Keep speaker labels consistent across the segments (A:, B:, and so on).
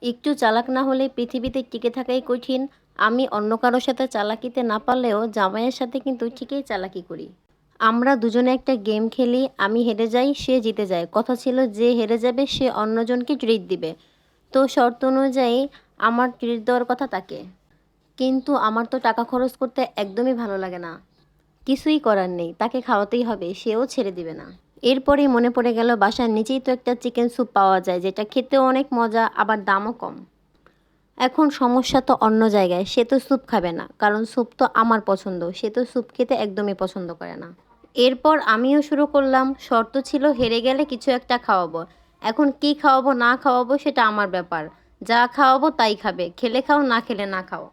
A: একটু চালাক না হলে পৃথিবীতে টিকে থাকাই কঠিন। আমি অন্য কারো সাথে চালাকিতে না পারলেও জামাইয়ের সাথে কিন্তু ঠিকই চালাকি করি। আমরা দুজনে একটা গেম খেলি, আমি হেরে যাই, সে জিতে যায়। কথা ছিল যে হেরে যাবে সে অন্যজনকে ট্রিট দিবে। তো শর্ত অনুযায়ী আমার ট্রিট দেওয়ার কথা তাকে। কিন্তু আমার তো টাকা খরচ করতে একদমই ভালো লাগে না। কিছুই করার নেই, তাকে খাওয়াতেই হবে, সেও ছেড়ে দিবে না। এরপরেই মনে পড়ে গেল বাসার নিচেই তো একটা চিকেন স্যুপ পাওয়া যায়, যেটা খেতেও অনেক মজা, আবার দামও কম। এখন সমস্যা তো অন্য জায়গায়, সে তো স্যুপ খাবে না, কারণ স্যুপ তো আমার পছন্দ, সে তো স্যুপ খেতে একদমই পছন্দ করে না। এরপর আমিও শুরু করলাম, শর্ত ছিল হেরে গেলে কিছু একটা খাওয়াবো। এখন কি খাওয়াবো না খাওয়াবো সেটা আমার ব্যাপার। যা খাওয়াবো তাই খাবে, খেলে খাও না খেলে না খাও।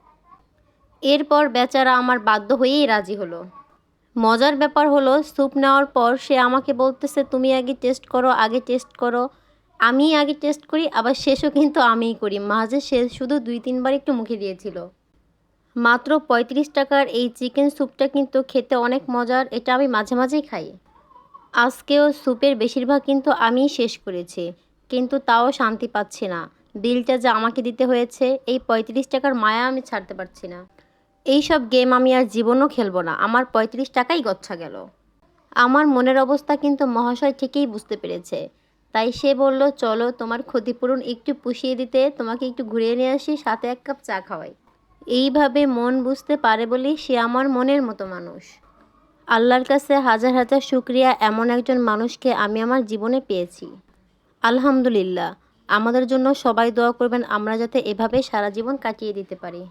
A: এরপর বেচারা আমার বাধ্য হয়েই রাজি হলো। মজার ব্যাপার হলো স্যুপ নেওয়ার পর সে আমাকে বলতেছে তুমি আগে টেস্ট করো, আগে টেস্ট করো। আমিই আগে টেস্ট করি, আবার শেষও কিন্তু আমিই করি। মাঝে সে শুধু 2-3 বার একটু মুখে দিয়েছিল। মাত্র 35 টাকার এই চিকেন স্যুপটা কিন্তু খেতে অনেক মজার, এটা আমি মাঝে মাঝেই খাই। আজকেও স্যুপের বেশিরভাগ কিন্তু আমিই শেষ করেছি, কিন্তু তাও শান্তি পাচ্ছি না। বিলটা যে আমাকে দিতে হয়েছে, এই 35 টাকার মায়া আমি ছাড়তে পারছি না। এইসব গেম আমি আর জীবনও খেলবো না, আমার 35 টাকাই গচ্ছা গেল। আমার মনের অবস্থা কিন্তু মহাশয় ঠিকই বুঝতে পেরেছে। তাই সে বলল চলো তোমার ক্ষতিপূরণ একটু পুষিয়ে দিতে তোমাকে একটু ঘুরিয়ে নিয়ে আসি, সাথে 1 কাপ চা খাওয়াই। এইভাবে মন বুঝতে পারে বলেই সে আমার মনের মতো মানুষ। আল্লাহর কাছে হাজার হাজার শুকরিয়া, এমন একজন মানুষকে আমি আমার জীবনে পেয়েছি। আলহামদুলিল্লাহ। আমাদের জন্য সবাই দোয়া করবেন, আমরা যাতে এভাবে সারা জীবন কাটিয়ে দিতে পারি।